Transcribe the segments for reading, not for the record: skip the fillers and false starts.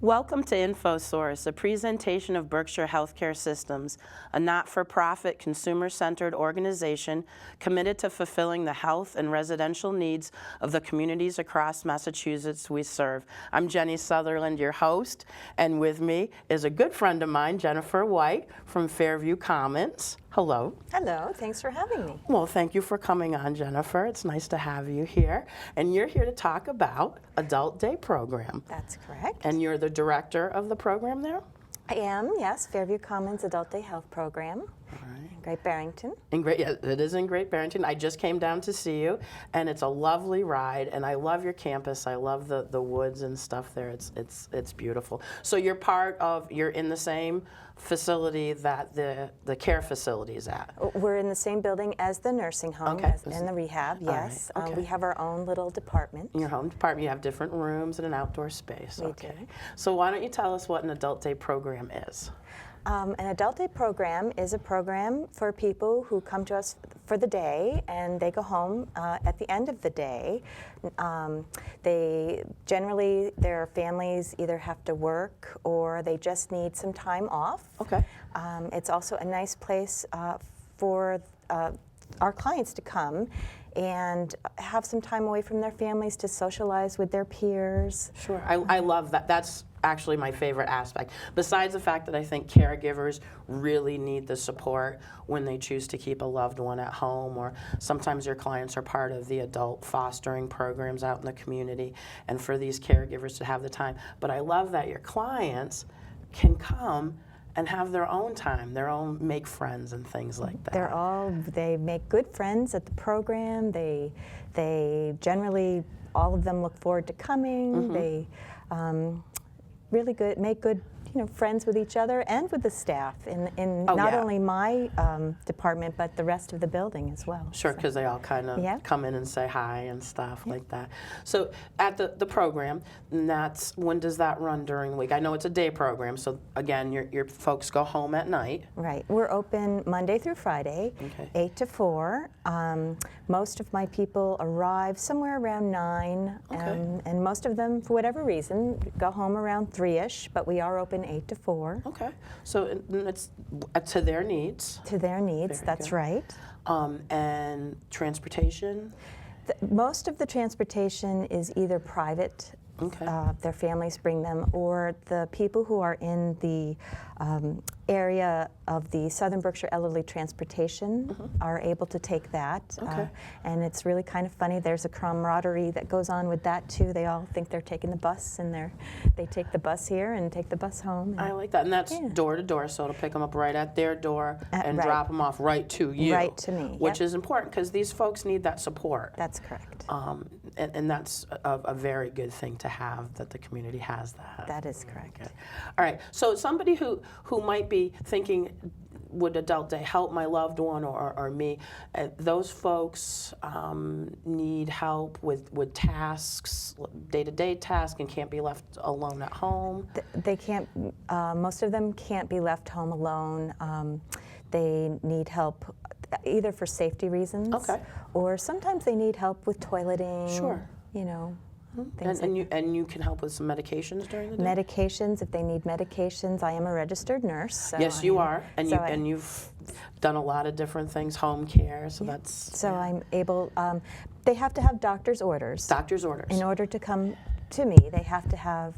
Welcome to InfoSource, a presentation of Berkshire Healthcare Systems, a not-for-profit, consumer-centered organization committed to fulfilling the health and residential needs of the communities across Massachusetts we serve. I'm Jenny Sutherland, your host, and with me is a good friend of mine, Jennifer White from Fairview Commons. Hello. Hello, thanks for having me. Well, thank you for coming on, Jennifer. It's nice to have you here. And you're here to talk about Adult Day Program. That's correct. And you're the director of the program there? I am, yes, Fairview Commons Adult Day Health Program. All right. In Great Barrington. Yeah, it is in Great Barrington. I just came down to see you, and it's a lovely ride, and I love your campus. I love the woods and stuff there. It's beautiful. So you're in the same facility that the care facility is at? We're in the same building as the nursing home, Okay. and the rehab, yes. Right. Okay. We have our own little department. In your home department, you have different rooms and an outdoor space. We Okay. do. So why don't you tell us what an Adult Day program is? An Adult Day program is a program for people who come to us for the day and they go home at the end of the day. Their families either have to work or they just need some time off. Okay. It's also a nice place for our clients to come and have some time away from their families to socialize with their peers. Sure, I love that. That's actually my favorite aspect. Besides the fact that I think caregivers really need the support when they choose to keep a loved one at home, or sometimes your clients are part of the adult fostering programs out in the community, and for these caregivers to have the time. But I love that your clients can come and have their own time, their own make friends and things like that. They make good friends at the program. They generally, all of them look forward to coming. Mm-hmm. They make good friends with each other and with the staff in not only my department but the rest of the building as well. Sure, because they all kind of come in and say hi and stuff like that. So at the program, when does that run during the week? I know it's a day program, so again, your folks go home at night. Right. We're open Monday through Friday, 8 to 4. Most of my people arrive somewhere around 9, and most of them, for whatever reason, go home around 3-ish, but we are open 8 to 4. Okay, so it's to their needs. To their needs, Very that's good. right. And transportation? Most of the transportation is either private, their families bring them, or the people who are in the area of the Southern Berkshire Elderly Transportation are able to take that. And it's really kind of funny. There's a camaraderie that goes on with that too. They all think they're taking the bus, and they take the bus here and take the bus home. I like that. And that's door to door, so it'll pick them up right at their door and drop them off right to you. Right to me. Which is important because these folks need that support. That's correct. And that's a very good thing to have, that the community has that. That is correct. Okay. All right. So somebody who might be thinking, would Adult Day help my loved one or me? Those folks need help with tasks, day-to-day tasks, and can't be left alone at home. They can't. Most of them can't be left home alone. They need help either for safety reasons, or sometimes they need help with toileting. Sure. And you can help with some medications during the day? Medications, if they need medications. I am a registered nurse. So yes, you are, and you've done a lot of different things, home care, so that's... So I'm able, they have to have doctor's orders. Doctor's orders. In order to come to me, they have to have,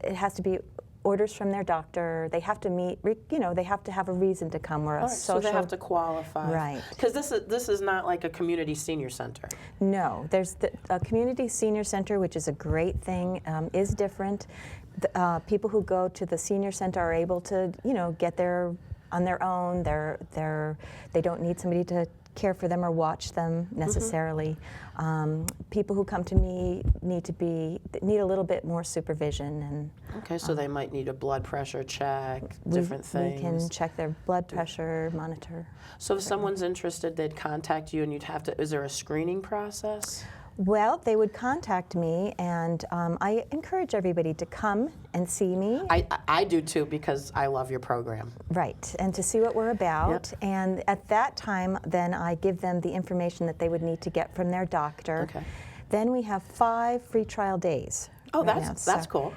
it has to be orders from their doctor. They have to meet, they have to have a reason to come, or a social... So they have to qualify. Right. Because this is not like a community senior center. No, there's a community senior center, which is a great thing, is different. People who go to the senior center are able to, get there on their own. They don't need somebody to care for them or watch them necessarily. People who come to me need a little bit more supervision. And so they might need a blood pressure check, different things. We can check their blood pressure, monitor. So if someone's interested, they'd contact you, and you'd have to, is there a screening process? Well, they would contact me, and I encourage everybody to come and see me. I do too, because I love your program. Right, and to see what we're about. Yep. And at that time, then I give them the information that they would need to get from their doctor. Okay. Then we have 5 free trial days. Oh, right that's cool.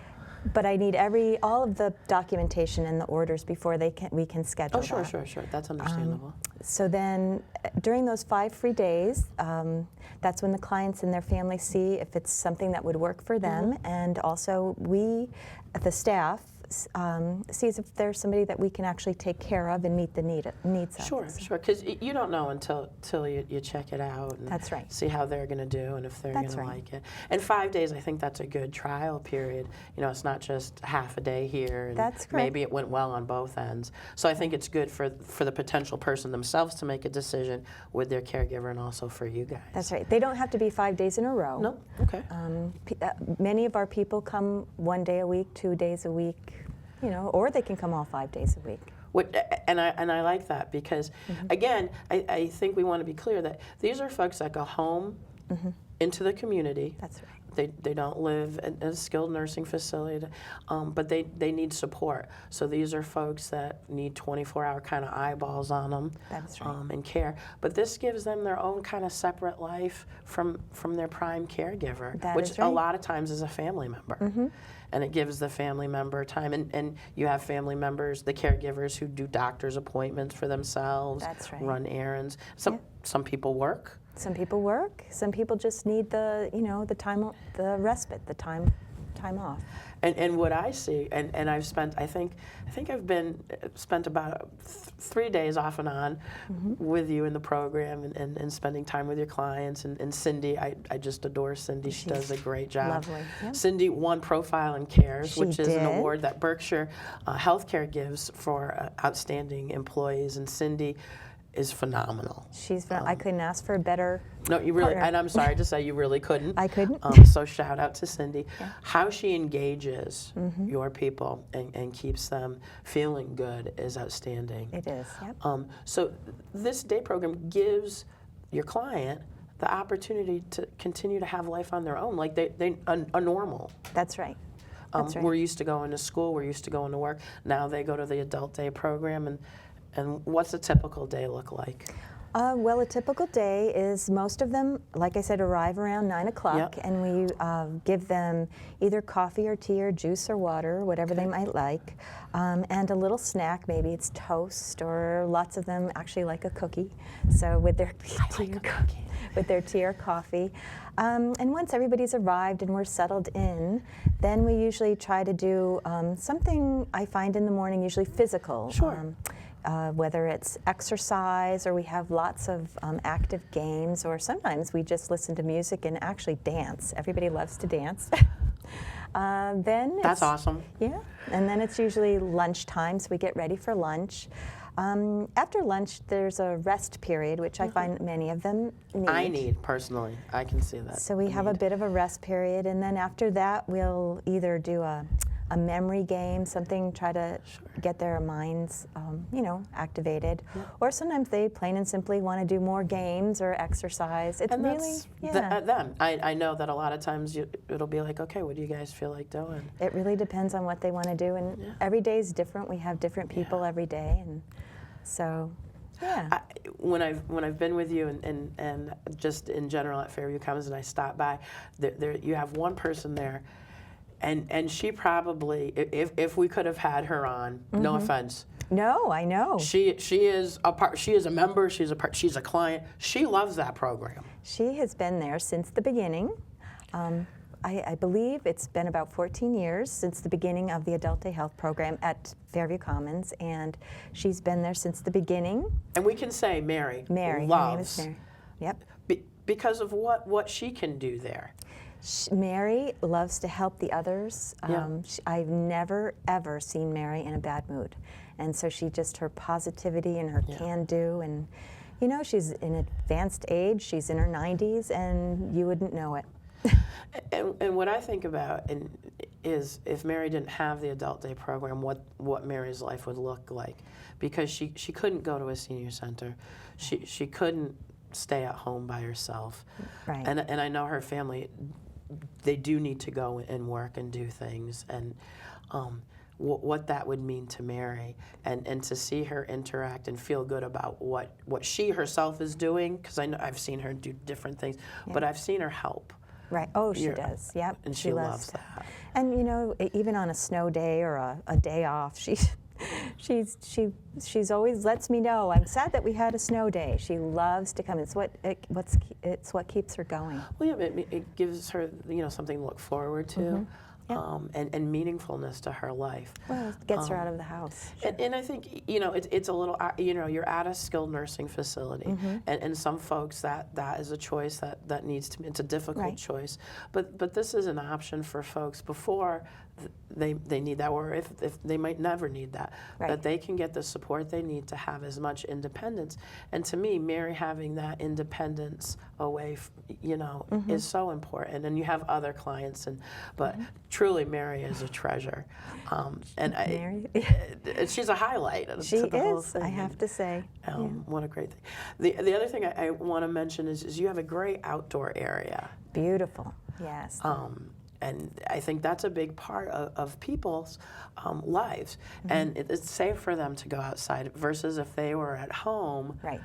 But I need all of the documentation and the orders before we can schedule Oh, sure, that. sure, sure. That's understandable. So then during those 5 free days, that's when the clients and their families see if it's something that would work for them. And also we, the staff, sees if there's somebody that we can actually take care of and meet the needs of. Sure, sure, because you don't know until you check it out and That's right. see how they're going to do and if they're going That's to right. like it. And 5 days, I think that's a good trial period. You know, it's not just half a day here and That's correct. maybe it went well on both ends. So I think it's good for the potential person themselves to make a decision with their caregiver and also for you guys. That's right. They don't have to be 5 days in a row. No? Okay. Many of our people come 1 day a week, 2 days a week, you know, or they can come all 5 days a week. And I like that because, again, I think we want to be clear that these are folks that go home into the community. That's right. They don't live in a skilled nursing facility, but they need support. So these are folks that need 24-hour kind of eyeballs on them. That's right. And care. But this gives them their own kind of separate life from their prime caregiver, That which is right. a lot of times is a family member. And it gives the family member time. And you have family members, the caregivers, who do doctor's appointments for themselves, That's right. run errands. Some people work. Some people work. Some people just need the respite, the time off. And what I see, and I've spent, I think I've spent about 3 days off and on with you in the program and spending time with your clients. And Cindy, I just adore Cindy. She does a great job. Lovely. Yep. Cindy won Profile in Cares, She which is an did. award that Berkshire Healthcare gives for outstanding employees. And Cindy is phenomenal. I couldn't ask for a better No, you really, partner. and I'm sorry to say you really couldn't. I couldn't. So shout out to Cindy. Yeah. How she engages your people and keeps them feeling good is outstanding. It is, yep. So this day program gives your client the opportunity to continue to have life on their own, like they are normal. That's right. That's right. We're used to going to school, we're used to going to work. Now they go to the adult day program, and what's a typical day look like? Well, a typical day is most of them, like I said, arrive around 9 o'clock, Yep. and we give them either coffee or tea or juice or water, whatever they might like, and a little snack. Maybe it's toast, or lots of them actually like a cookie. So with their tea or coffee. And once everybody's arrived and we're settled in, then we usually try to do something I find in the morning, usually physical. Sure. Whether it's exercise, or we have lots of active games, or sometimes we just listen to music and actually dance. Everybody loves to dance. That's awesome. Yeah, and then it's usually lunchtime, so we get ready for lunch. After lunch, there's a rest period, which I find many of them need. I need, personally. I can see that. So we have a bit of a rest period, and then after that, we'll either do a memory game, something, try to get their minds, activated. Or sometimes they plain and simply want to do more games or exercise. It's And really, that's them. I know that a lot of times it'll be like, okay, what do you guys feel like doing? It really depends on what they want to do, and every day is different. We have different people every day, and so, yeah. When I've been with you and just in general at Fairview Commons, and I stop by, there you have one person there. And she probably, if we could have had her on, no offense. No, I know. She is a part. She is a member. She's a client. She loves that program. She has been there since the beginning. I believe it's been about 14 years since the beginning of the Adult Day Health Program at Fairview Commons, and she's been there since the beginning. And we can say Mary. Mary. Loves. Her name is Mary. Yep. Because of what she can do there. Mary loves to help the others. Yeah. I've never, ever seen Mary in a bad mood. And so her positivity and her can-do, and she's in advanced age, she's in her 90s, and you wouldn't know it. And what I think about is if Mary didn't have the Adult Day program, what Mary's life would look like. Because she couldn't go to a senior center. She couldn't stay at home by herself. Right. And I know her family, they do need to go and work and do things, and what that would mean to Mary, and to see her interact and feel good about what she herself is doing, because I know I've seen her do different things, but I've seen her help Right. Oh, she You're- does. Yep. And she loves that. And you know, even on a snow day or a day off, she's always lets me know. I'm sad that we had a snow day. She loves to come. It's what keeps her going. Well, yeah, it gives her, something to look forward to, and meaningfulness to her life. Well, it gets her out of the house. And I think, it's a little, you're at a skilled nursing facility, and some folks that is a choice that needs to be, it's a difficult choice, but this is an option for folks before they need that, or if they might never need that, that they can get the support they need to have as much independence. And to me, Mary having that independence away, is so important. And you have other clients, but truly, Mary is a treasure, and Mary? she's a highlight. She to the whole is. thing. I have to say. What a great thing. The other thing I want to mention is you have a great outdoor area. Beautiful. Yes. And I think that's a big part of people's lives. And it's safe for them to go outside versus if they were at home. Right.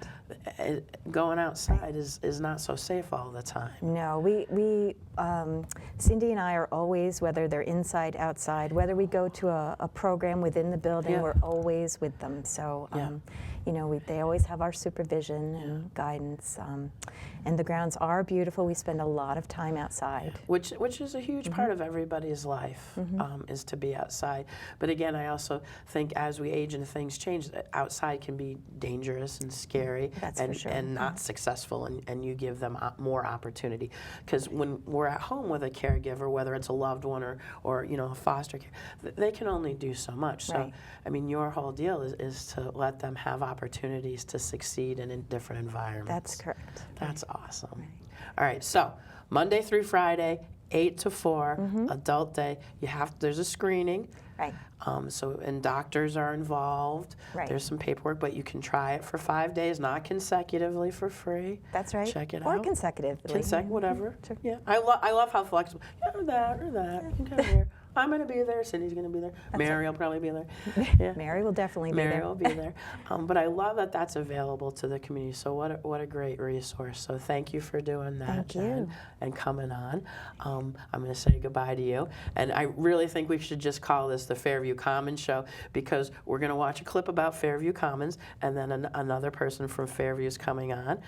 Going outside is not so safe all the time. No, we Cindy and I are always, whether they're inside, outside, whether we go to a program within the building, we're always with them. So, they always have our supervision and guidance. And the grounds are beautiful. We spend a lot of time outside. Which is a huge part of everybody's life, is to be outside. But again, I also think as we age and things change, that outside can be dangerous and scary. That's and, for sure. and not successful, and you give them more opportunity. Because when we're at home with a caregiver, whether it's a loved one or a foster care, they can only do so much. So, I mean, your whole deal is to let them have opportunities to succeed in different environments. That's correct. That's awesome. All right, so Monday through Friday, 8 to 4, adult day. There's a screening. Right. And doctors are involved. Right. There's some paperwork, but you can try it for 5 days, not consecutively, for free. That's right. Check it or out. consecutively. Whatever. Sure. Yeah. I love how flexible. Or that. You can come here. I'm going to be there. Cindy's going to be there. Mary will probably be there. Yeah. Mary will definitely be there. Mary will be there. But I love that that's available to the community. So what a great resource. So thank you for doing that, Thank Jen, you. and coming on. I'm going to say goodbye to you. And I really think we should just call this the Fairview Commons Show, because we're going to watch a clip about Fairview Commons, and then another person from Fairview is coming on,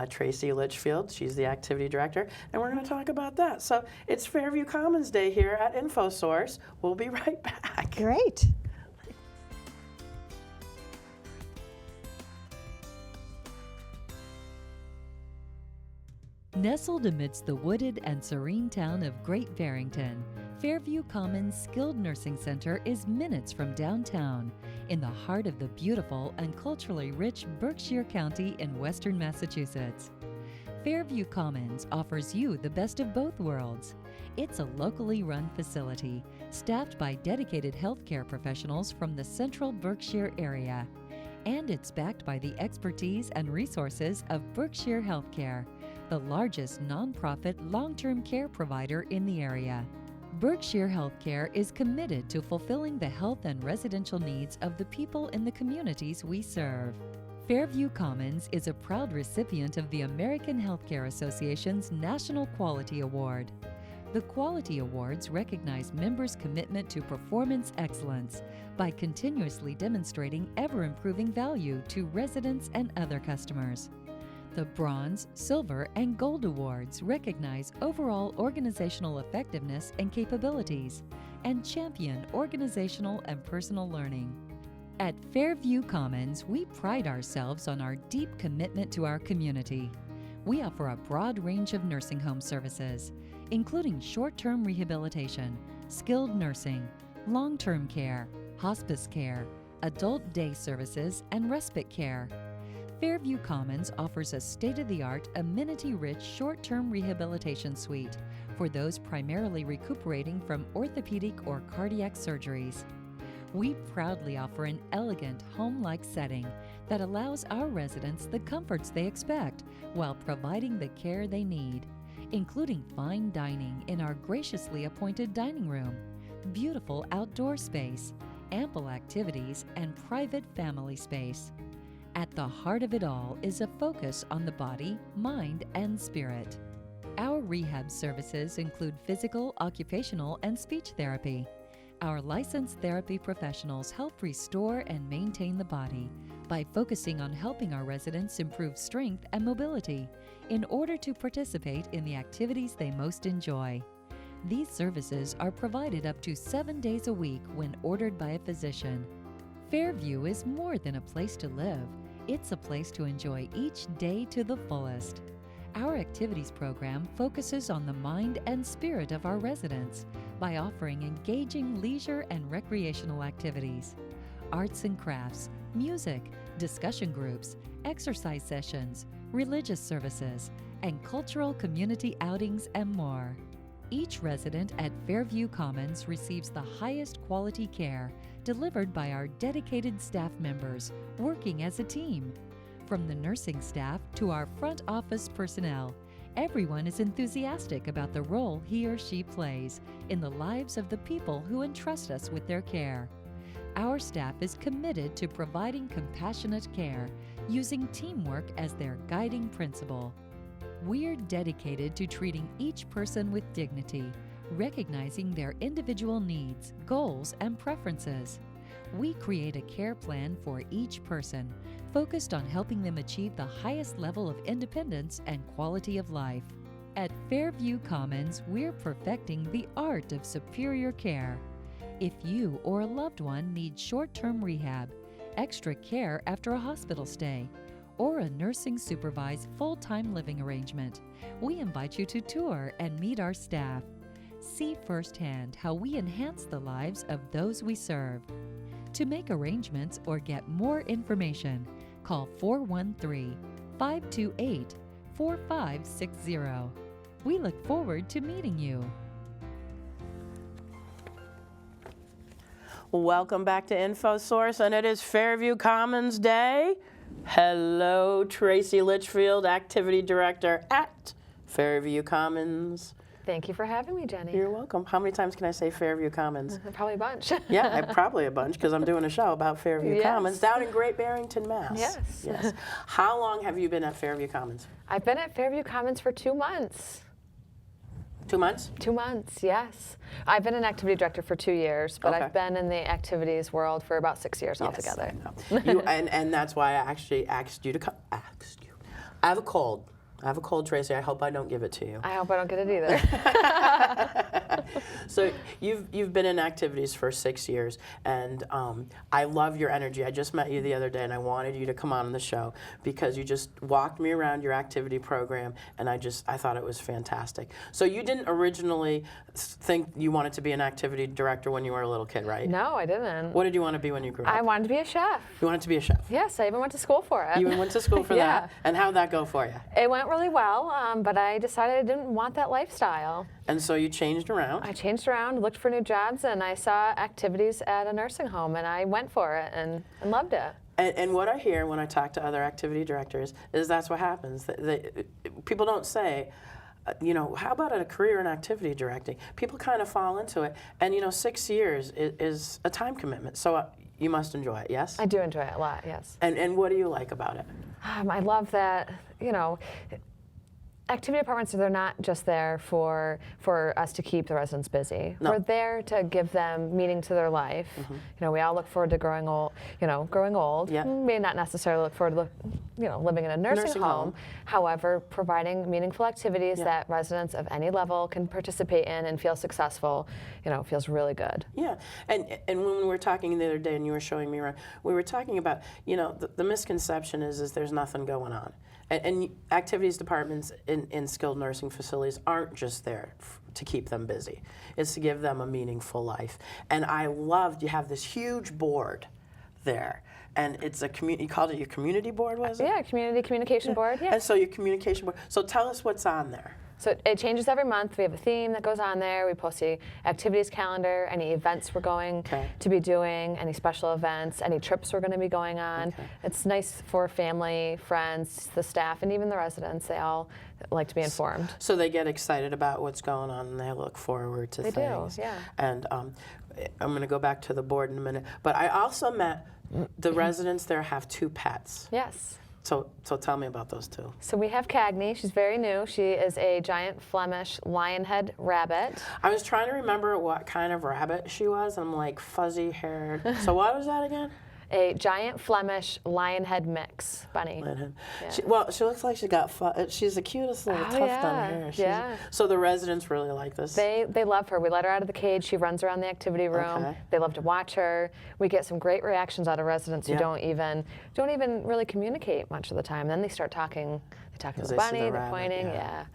Tracy Litchfield. She's the activity director, and we're going to talk about that. So it's Fairview Commons Day here at InfoSource. We'll be right back. Great. Nestled amidst the wooded and serene town of Great Barrington, Fairview Commons Skilled Nursing Center is minutes from downtown, in the heart of the beautiful and culturally rich Berkshire County in western Massachusetts. Fairview Commons offers you the best of both worlds. It's a locally run facility, staffed by dedicated healthcare professionals from the central Berkshire area. And it's backed by the expertise and resources of Berkshire Healthcare, the largest nonprofit long-term care provider in the area. Berkshire Healthcare is committed to fulfilling the health and residential needs of the people in the communities we serve. Fairview Commons is a proud recipient of the American Healthcare Association's National Quality Award. The Quality Awards recognize members' commitment to performance excellence by continuously demonstrating ever-improving value to residents and other customers. The Bronze, Silver, and Gold Awards recognize overall organizational effectiveness and capabilities and champion organizational and personal learning. At Fairview Commons, we pride ourselves on our deep commitment to our community. We offer a broad range of nursing home services, including short-term rehabilitation, skilled nursing, long-term care, hospice care, adult day services, and respite care. Fairview Commons offers a state-of-the-art, amenity-rich short-term rehabilitation suite for those primarily recuperating from orthopedic or cardiac surgeries. We proudly offer an elegant, home-like setting that allows our residents the comforts they expect while providing the care they need, including fine dining in our graciously appointed dining room, beautiful outdoor space, ample activities, and private family space. At the heart of it all is a focus on the body, mind, and spirit. Our rehab services include physical, occupational, and speech therapy. Our licensed therapy professionals help restore and maintain the body by focusing on helping our residents improve strength and mobility in order to participate in the activities they most enjoy. These services are provided up to 7 days a week when ordered by a physician. Fairview is more than a place to live. It's a place to enjoy each day to the fullest. Our activities program focuses on the mind and spirit of our residents by offering engaging leisure and recreational activities, arts and crafts, music, discussion groups, exercise sessions, religious services, and cultural community outings and more. Each resident at Fairview Commons receives the highest quality care delivered by our dedicated staff members working as a team. From the nursing staff to our front office personnel, everyone is enthusiastic about the role he or she plays in the lives of the people who entrust us with their care. Our staff is committed to providing compassionate care, using teamwork as their guiding principle. We're dedicated to treating each person with dignity, recognizing their individual needs, goals, and preferences. We create a care plan for each person, focused on helping them achieve the highest level of independence and quality of life. At Fairview Commons, we're perfecting the art of superior care. If you or a loved one needs short-term rehab, extra care after a hospital stay, or a nursing supervised full-time living arrangement, we invite you to tour and meet our staff. See firsthand how we enhance the lives of those we serve. To make arrangements or get more information, call 413-528-4560. We look forward to meeting you. Welcome back to InfoSource, and it is Fairview Commons Day. Hello, Tracy Litchfield, Activity Director at Fairview Commons. Thank you for having me, Jenny. You're welcome. How many times can I say Fairview Commons? Probably a bunch. Yeah, probably a bunch, because I'm doing a show about Fairview Yes. Commons down in Great Barrington, Mass. Yes. Yes. How long have you been at Fairview Commons? I've been at Fairview Commons for 2 months. 2 months? 2 months, yes. I've been an activity director for 2 years, but Okay. I've been in the activities world for about 6 years Yes, altogether. I know. And that's why I actually asked you to come. I have a cold. Tracy. I hope I don't give it to you. I hope I don't get it either. So you've been in activities for 6 years, and I love your energy. I just met you the other day, and I wanted you to come on the show because you just walked me around your activity program, and I thought it was fantastic. So you didn't originally think you wanted to be an activity director when you were a little kid, right? No, I didn't. What did you want to be when you grew up? I wanted to be a chef. You wanted to be a chef. Yes, I even went to school for it. You even went to school for Yeah. that? And how'd that go for you? It went really well, but I decided I didn't want that lifestyle. And so you changed around. I changed around, looked for new jobs, and I saw activities at a nursing home, and I went for it and loved it. And what I hear when I talk to other activity directors is that's what happens. People don't say, how about a career in activity directing? People kind of fall into it. And, 6 years is a time commitment. So you must enjoy it, yes? I do enjoy it a lot, yes. And what do you like about it? I love that, activity departments, they're not just there for us to keep the residents busy. No. We're there to give them meaning to their life. Mm-hmm. We all look forward to growing old. Yeah. May not necessarily look forward to living in a nursing home. However, providing meaningful activities Yeah. that residents of any level can participate in and feel successful, feels really good. Yeah, and when we were talking the other day and you were showing me around, we were talking about, the misconception is there's nothing going on. And activities departments in skilled nursing facilities aren't just there to keep them busy. It's to give them a meaningful life. And I loved, you have this huge board there. And it's you called it your community board, was it? Yeah, community communication board, yeah. And so your communication board. So tell us what's on there. So it changes every month. We have a theme that goes on there. We post the activities calendar, any events we're going to be doing, any special events, any trips we're going to be going on. Okay. It's nice for family, friends, the staff, and even the residents. They all like to be informed. So they get excited about what's going on and they look forward to things. They do, yeah. And I'm going to go back to the board in a minute. But I also met the residents there have 2 pets. Yes. So tell me about those two. So we have Cagney. She's very new. She is a giant Flemish lionhead rabbit. I was trying to remember what kind of rabbit she was. I'm like fuzzy haired. So what was that again? A giant Flemish lionhead mix bunny. Yeah. She looks like she's the cutest little tuft on hair. So the residents really like this. They love her. We let her out of the cage. She runs around the activity room. Okay. They love to watch her. We get some great reactions out of residents who don't even really communicate much of the time. Then they start talking. They talk to the bunny. They're pointing. Yeah.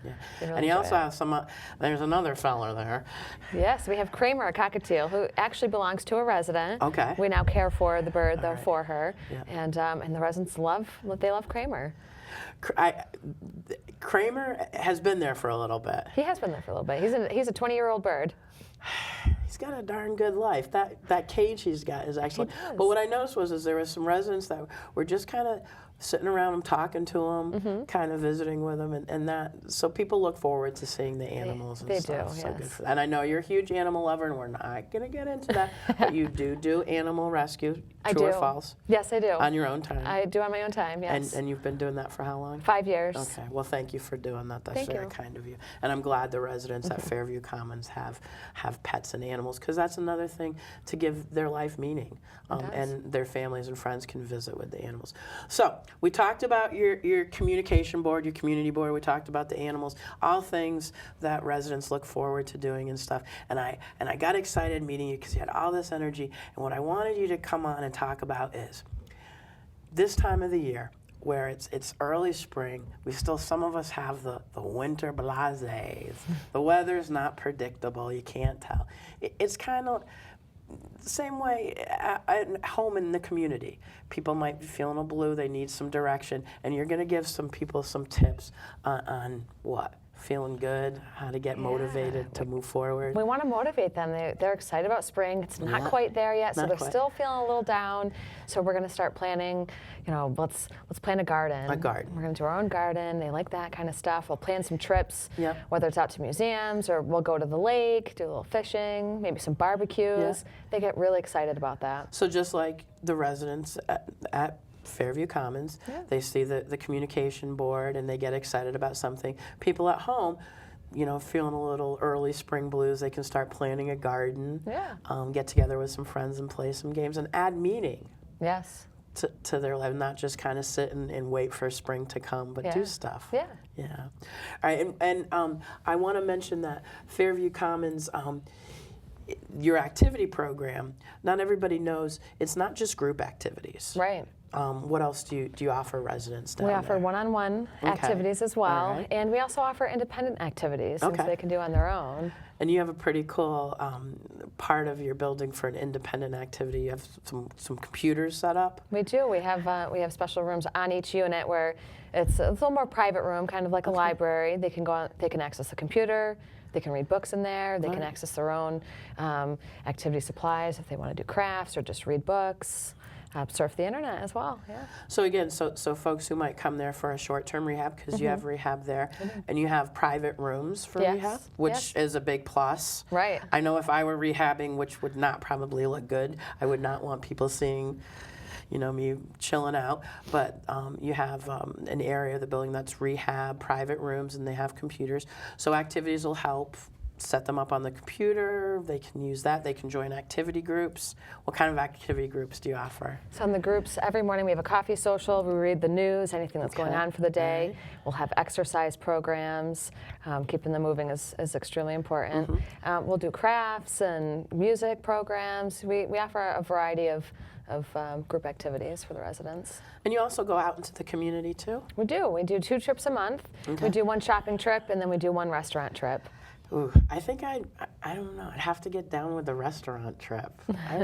Really and you also have some. There's another fella there. Yes, we have Kramer, a cockatiel, who actually belongs to a resident. Okay. We now care for the bird though for her, Yeah. and the residents love Kramer. Kramer has been there for a little bit. He has been there for a little bit. He's a 20-year-old bird. He's got a darn good life. That cage he's got is excellent. But what I noticed was there was some residents that were just kind of sitting around him, talking to him, kind of visiting with him, and that. So people look forward to seeing the animals and stuff. They do, so yes. good for that. And I know you're a huge animal lover, and we're not going to get into that, but you do animal rescue. True or false? Yes, I do. On your own time. I do on my own time. Yes. And you've been doing that for how long? 5 years. Okay. Well, thank you for doing that. That's Thank very you. kind of you. And I'm glad the residents at Fairview Commons have pets and animals, because that's another thing to give their life meaning, and their families and friends can visit with the animals. So we talked about your communication board, your community board. We talked about the animals, all things that residents look forward to doing and stuff. And I got excited meeting you because you had all this energy. And what I wanted you to come on and talk about is this time of the year, where it's early spring, some of us have the winter blase. The weather's not predictable, you can't tell. It's kind of the same way at home in the community. People might be feeling a blue, they need some direction, and you're going to give some people some tips on what? Feeling good, how to get motivated to move forward. We want to motivate them. They're excited about spring. It's not quite there yet, so they're still feeling a little down. So we're going to start planning. Let's plan a garden. A garden. We're going to do our own garden. They like that kind of stuff. We'll plan some trips, Yep. whether it's out to museums or we'll go to the lake, do a little fishing, maybe some barbecues. Yeah. They get really excited about that. So just like the residents at Fairview Commons, they see the communication board and they get excited about something. People at home, feeling a little early spring blues, they can start planning a garden, get together with some friends and play some games and add meaning Yes. to their life, not just kind of sit and wait for spring to come, but do stuff. Yeah. Yeah. All right, and I want to mention that Fairview Commons, your activity program, not everybody knows, it's not just group activities. Right. What else do you offer residents down We there? offer one-on-one activities as well, and we also offer independent activities, things they can do on their own. And you have a pretty cool part of your building for an independent activity. You have some computers set up. We do. We have special rooms on each unit where it's a little more private room, kind of like a library. They can go on, they can access the computer. They can read books in there. They can access their own activity supplies if they want to do crafts or just read books. Surf the internet as well. Yeah. So again, so folks who might come there for a short-term rehab, because you have rehab there, and you have private rooms for rehab, which is a big plus. Right. I know if I were rehabbing, which would not probably look good, I would not want people seeing, me chilling out. But you have an area of the building that's rehab, private rooms, and they have computers. So activities will help set them up on the computer. They can use that. They can join activity groups. What kind of activity groups do you offer? So in the groups, every morning we have a coffee social. We read the news, anything that's going on for the day. We'll have exercise programs. Keeping them moving is extremely important. We'll do crafts and music programs. We offer a variety of group activities for the residents. And you also go out into the community too? We do. We do 2 trips a month. We do 1 shopping trip, and then we do 1 restaurant trip. Ooh, I think I don't know. I'd have to get down with the restaurant trip.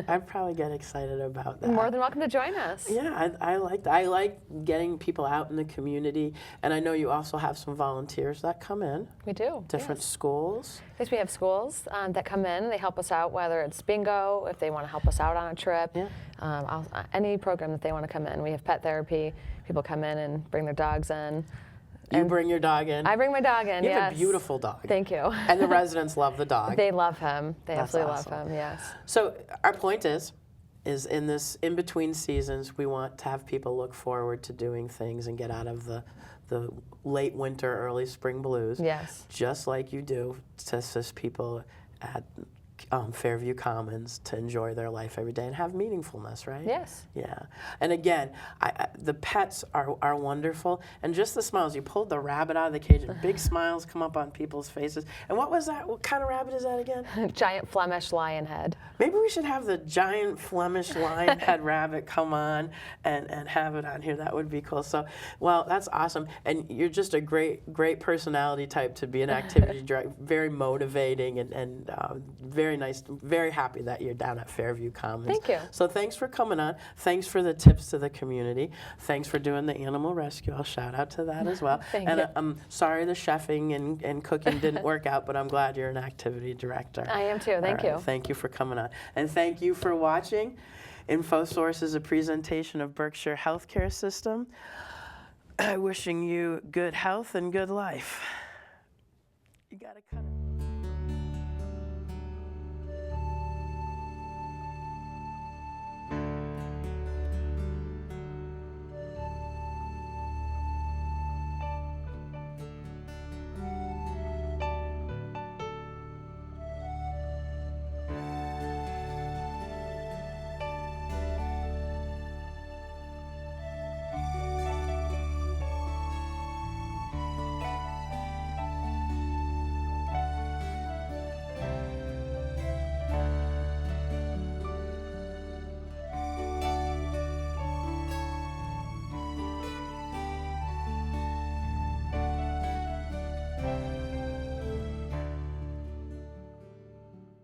I'd probably get excited about that. You're more than welcome to join us. Yeah, I like that. I like getting people out in the community, and I know you also have some volunteers that come in. We do. Different schools. Yes, we have schools that come in. They help us out, whether it's bingo, if they want to help us out on a trip, any program that they want to come in. We have pet therapy. People come in and bring their dogs in. You bring your dog in? I bring my dog in, You have a beautiful dog. Thank you. And the residents love the dog. They love him. They That's absolutely awesome. love him, yes. So our point is, is in this in-between seasons, we want to have people look forward to doing things and get out of the late winter, early spring blues. Yes. Just like you do to assist people at Fairview Commons to enjoy their life every day and have meaningfulness, right? Yes. Yeah. And again, the pets are wonderful. And just the smiles. You pulled the rabbit out of the cage and big smiles come up on people's faces. And what was that? What kind of rabbit is that again? Giant Flemish lion head. Maybe we should have the giant Flemish lion head rabbit come on and have it on here. That would be cool. So, well, that's awesome. And you're just a great personality type to be an activity director. Very motivating and very nice. Very happy that you're down at Fairview Commons. Thank you. So thanks for coming on. Thanks for the tips to the community. Thanks for doing the animal rescue. I'll shout out to that as well. Thank and you. I'm sorry the chefing and cooking didn't work out, but I'm glad you're an activity director. I am too. Thank you. Thank you for coming on. And thank you for watching. InfoSource is a presentation of Berkshire Healthcare System. Wishing you good health and good life. You gotta cut it.